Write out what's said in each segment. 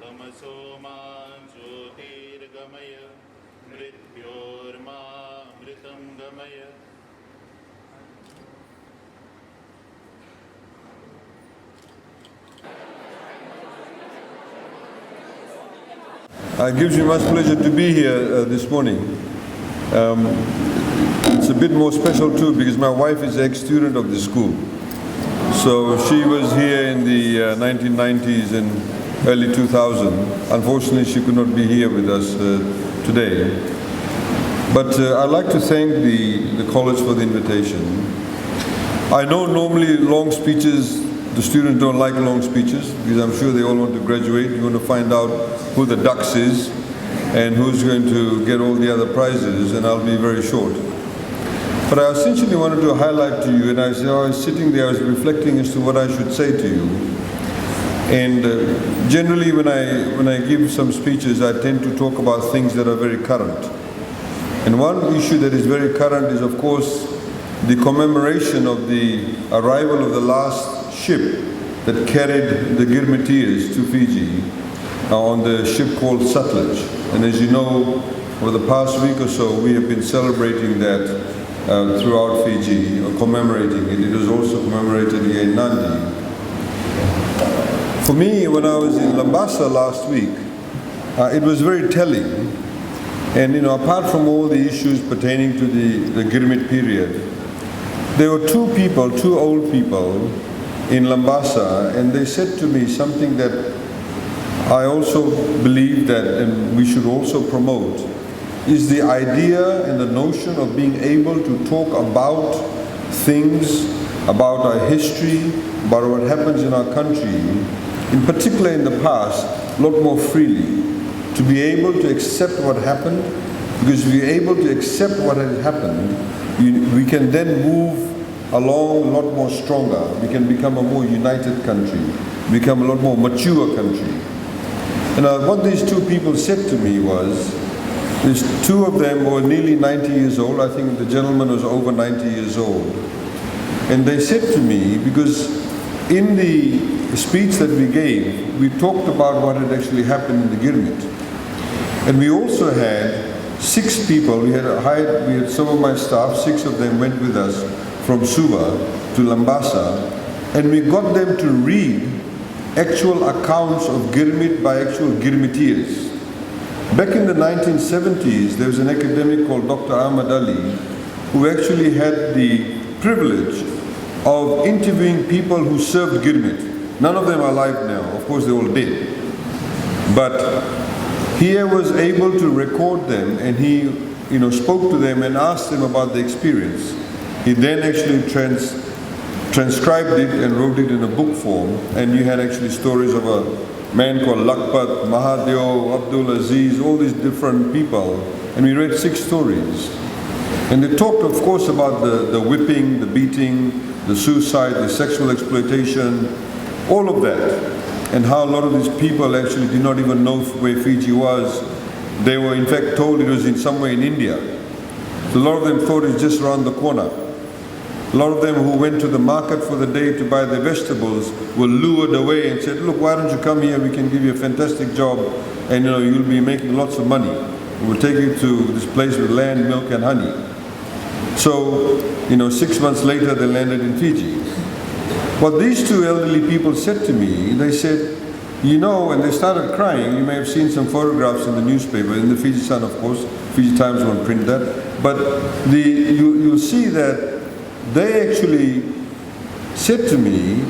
तमसो मा ज्योतिर्गमय मृत्योर्मामृतं गमय. It gives me much pleasure to be here this morning. It's a bit more special too because my wife is an ex-student of the school. So she was here in the 1990s and early 2000. Unfortunately, she could not be here with us today. But I'd like to thank the college for the invitation. I know normally long speeches, the students don't like long speeches because I'm sure they all want to graduate. You want to find out who the dux is and who's going to get all the other prizes, and I'll be very short. But I essentially wanted to highlight to you, and I was sitting there, I was reflecting as to what I should say to you. And generally when I give some speeches, I tend to talk about things that are very current. And one issue that is very current is, of course, the commemoration of the arrival of the last ship that carried the Girmitiers to Fiji on the ship called Sutlej. And as you know, over the past week or so, we have been celebrating that throughout Fiji, or commemorating it. It was also commemorated here in Nadi. For me, when I was in Lambasa last week, it was very telling. And apart from all the issues pertaining to the Girmit period, there were two old people in Lambasa, and they said to me something that I also believe that, and we should also promote, is the idea and the notion of being able to talk about things, about our history, about what happens in our country, in particular in the past, a lot more freely. To be able to accept what happened, because if we're able to accept what has happened, we can then move along a lot more stronger. We can become a more united country, become a lot more mature country. And what these two people said to me was, these two of them were nearly 90 years old. I think the gentleman was over 90 years old. And they said to me, because in the speech that we gave, we talked about what had actually happened in the Girmit. And we also had 6 people, we had some of my staff, 6 of them went with us from Suva to Lambasa, and we got them to read actual accounts of Girmit by actual Girmitiers. Back in the 1970s, there was an academic called Dr. Ahmad Ali, who actually had the privilege of interviewing people who served Girmit. None of them are alive now, of course they're all dead. But he was able to record them, and he spoke to them and asked them about the experience. He then actually transcribed it and wrote it in a book form, and you had actually stories of a man called Lakpat, Mahadev, Abdul Aziz, all these different people, and we read 6 stories. And they talked, of course, about the whipping, the beating, the suicide, the sexual exploitation, all of that, and how a lot of these people actually did not even know where Fiji was. They were in fact told it was somewhere in India. So a lot of them thought it's just around the corner. A lot of them who went to the market for the day to buy their vegetables were lured away and said, look, why don't you come here, we can give you a fantastic job, and you'll be making lots of money. We'll take you to this place with land, milk and honey. So, 6 months later they landed in Fiji. What these 2 elderly people said to me, they said, and they started crying. You may have seen some photographs in the newspaper, in the Fiji Sun, of course. Fiji Times won't print that. But you'll see that they actually said to me,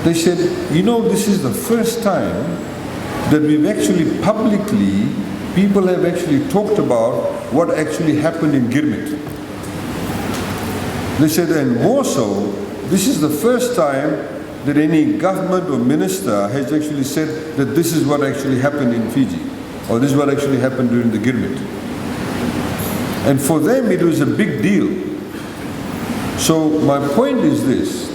they said, this is the first time that we've actually publicly, people have actually talked about what actually happened in Girmit. They said, and more so, this is the first time that any government or minister has actually said that this is what actually happened in Fiji, or this is what actually happened during the Girmit. And for them it was a big deal. So my point is this: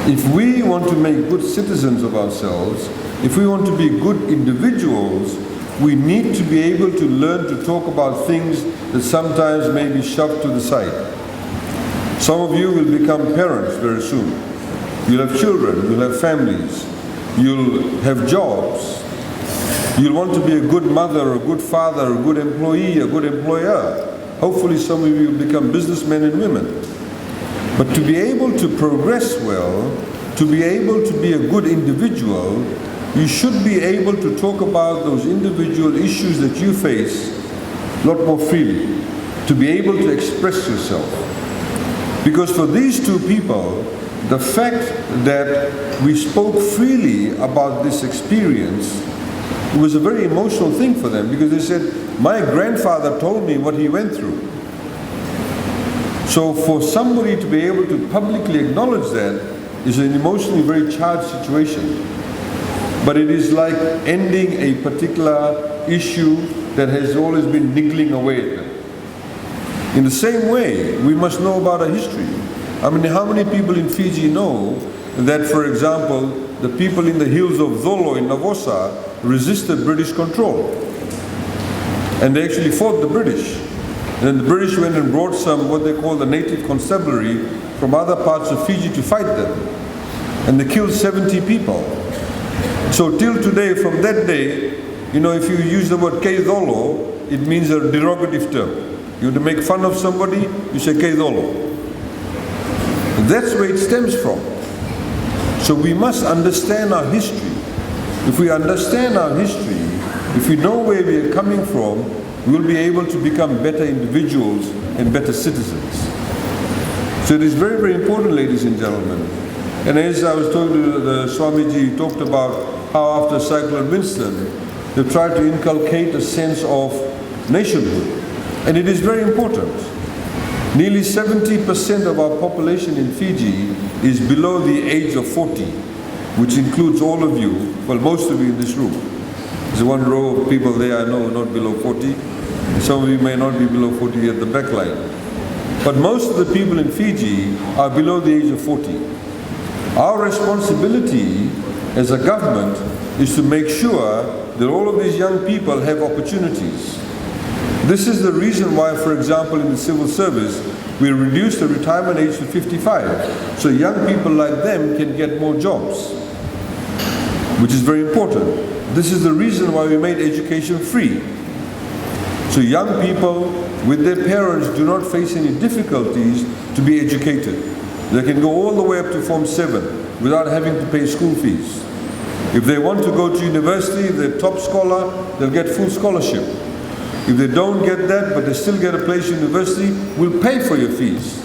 if we want to make good citizens of ourselves, if we want to be good individuals, we need to be able to learn to talk about things that sometimes may be shoved to the side. Some of you will become parents very soon. You'll have children, you'll have families, you'll have jobs. You'll want to be a good mother, a good father, a good employee, a good employer. Hopefully some of you will become businessmen and women. But to be able to progress well, to be able to be a good individual, you should be able to talk about those individual issues that you face a lot more freely, to be able to express yourself. Because for these two people, the fact that we spoke freely about this experience, it was a very emotional thing for them, because they said, my grandfather told me what he went through. So for somebody to be able to publicly acknowledge that is an emotionally very charged situation. But it is like ending a particular issue that has always been niggling away at them. In the same way, we must know about our history. I mean, how many people in Fiji know that, for example, the people in the hills of Zolo in Navosa resisted British control? And they actually fought the British. And then the British went and brought some, what they call the native constabulary, from other parts of Fiji to fight them. And they killed 70 people. So till today, from that day, you know, if you use the word Keidolo, it means a derogative term. You want to make fun of somebody, you say Keidolo. That's where it stems from. So we must understand our history. If we understand our history, if we know where we are coming from, we'll be able to become better individuals and better citizens. So it is very, very important, ladies and gentlemen. And as I was talking to the Swamiji, he talked about how after Cyclone Winston, they tried to inculcate a sense of nationhood. And it is very important. Nearly 70% of our population in Fiji is below the age of 40, which includes all of you, well, most of you in this room. There's one row of people there I know not below 40. Some of you may not be below 40 at the back line. But most of the people in Fiji are below the age of 40. Our responsibility as a government is to make sure that all of these young people have opportunities. This is the reason why, for example, in the civil service, we reduced the retirement age to 55, so young people like them can get more jobs, which is very important. This is the reason why we made education free. So young people with their parents do not face any difficulties to be educated. They can go all the way up to Form 7 without having to pay school fees. If they want to go to university, if they're top scholar, they'll get full scholarship. If they don't get that, but they still get a place in university, we'll pay for your fees.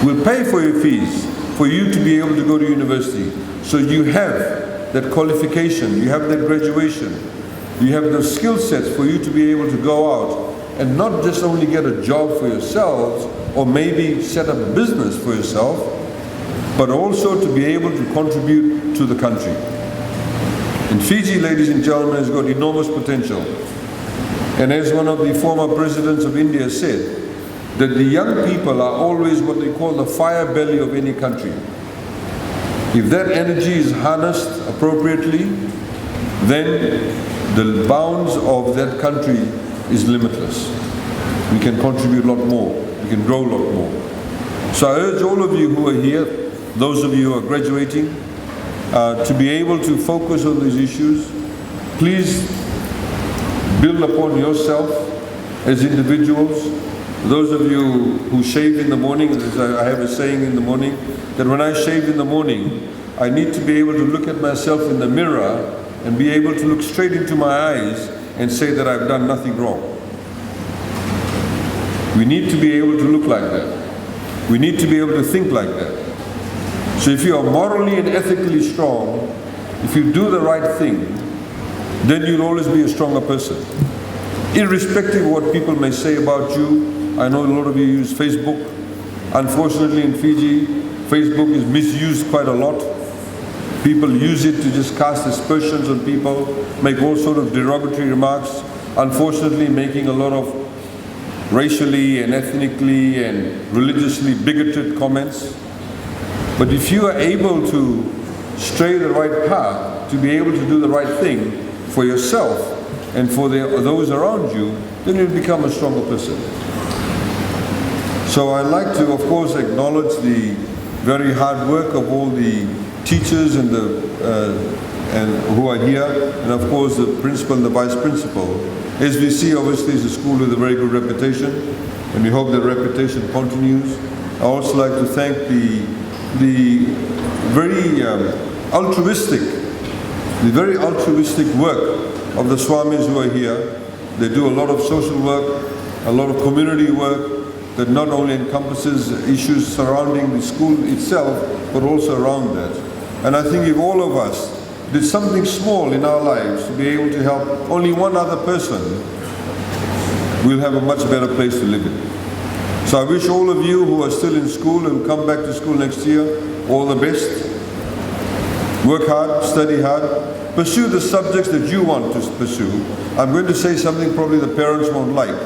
We'll pay for your fees for you to be able to go to university. So you have that qualification, you have that graduation, you have the skill sets for you to be able to go out and not just only get a job for yourselves or maybe set up a business for yourself, but also to be able to contribute to the country. And Fiji, ladies and gentlemen, has got enormous potential. And as one of the former presidents of India said, that the young people are always what they call the fire belly of any country. If that energy is harnessed appropriately, then the bounds of that country is limitless. We can contribute a lot more. We can grow a lot more. So I urge all of you who are here, those of you who are graduating, to be able to focus on these issues. Please build upon yourself as individuals. Those of you who shave in the morning, I have a saying in the morning, that when I shave in the morning, I need to be able to look at myself in the mirror and be able to look straight into my eyes and say that I've done nothing wrong. We need to be able to look like that. We need to be able to think like that. So if you are morally and ethically strong, if you do the right thing, then you'll always be a stronger person. Irrespective of what people may say about you. I know a lot of you use Facebook. Unfortunately in Fiji, Facebook is misused quite a lot. People use it to just cast aspersions on people, make all sort of derogatory remarks, unfortunately making a lot of racially and ethnically and religiously bigoted comments. But if you are able to stray the right path, to be able to do the right thing for yourself and for those around you, then you'll become a stronger person. So I'd like to, of course, acknowledge the very hard work of all the teachers and the and who are here, and of course the principal and the vice principal. SVC obviously is a school with a very good reputation, and we hope that reputation continues. I also like to thank the very altruistic work of the Swamis who are here. They do a lot of social work, a lot of community work that not only encompasses issues surrounding the school itself, but also around that. And I think if all of us did something small in our lives to be able to help only one other person, we'll have a much better place to live in. So I wish all of you who are still in school and come back to school next year all the best. Work hard, study hard, pursue the subjects that you want to pursue. I'm going to say something probably the parents won't like.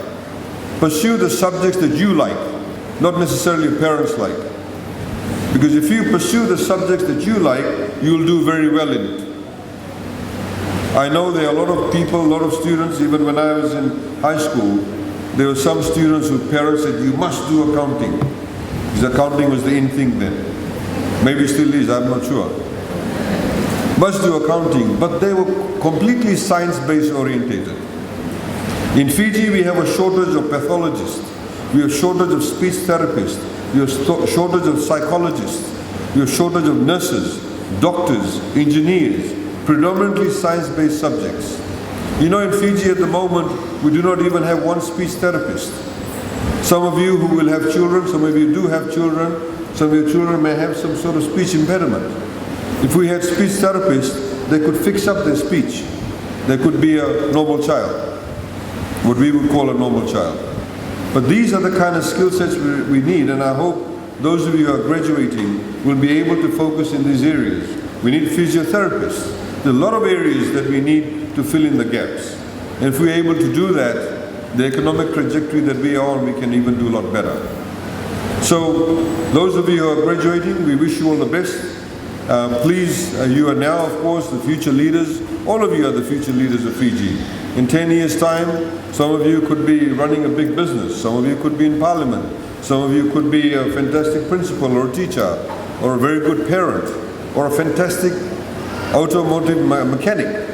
Pursue the subjects that you like, not necessarily your parents like. Because if you pursue the subjects that you like, you'll do very well in it. I know there are a lot of people, a lot of students, even when I was in high school, there were some students whose parents said, you must do accounting. Because accounting was the in thing then. Maybe still is, I'm not sure. Must do accounting, but they were completely science-based orientated. In Fiji, we have a shortage of pathologists. We have a shortage of speech therapists. We have a shortage of psychologists. We have a shortage of nurses, doctors, engineers, predominantly science-based subjects. You know, in Fiji at the moment, we do not even have one speech therapist. Some of you who will have children, some of you do have children, some of your children may have some sort of speech impediment. If we had speech therapists, they could fix up their speech. They could be a normal child, what we would call a normal child. But these are the kind of skill sets we need, and I hope those of you who are graduating will be able to focus in these areas. We need physiotherapists. There are a lot of areas that we need to fill in the gaps. And if we're able to do that, the economic trajectory that we are on, we can even do a lot better. So, those of you who are graduating, we wish you all the best. Please, you are now, of course, the future leaders. All of you are the future leaders of Fiji. In 10 years' time, some of you could be running a big business. Some of you could be in parliament. Some of you could be a fantastic principal or a teacher, or a very good parent, or a fantastic automotive mechanic.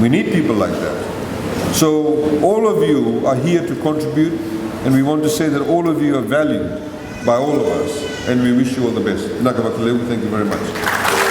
We need people like that. So all of you are here to contribute, and we want to say that all of you are valued by all of us, and we wish you all the best. Thank you very much.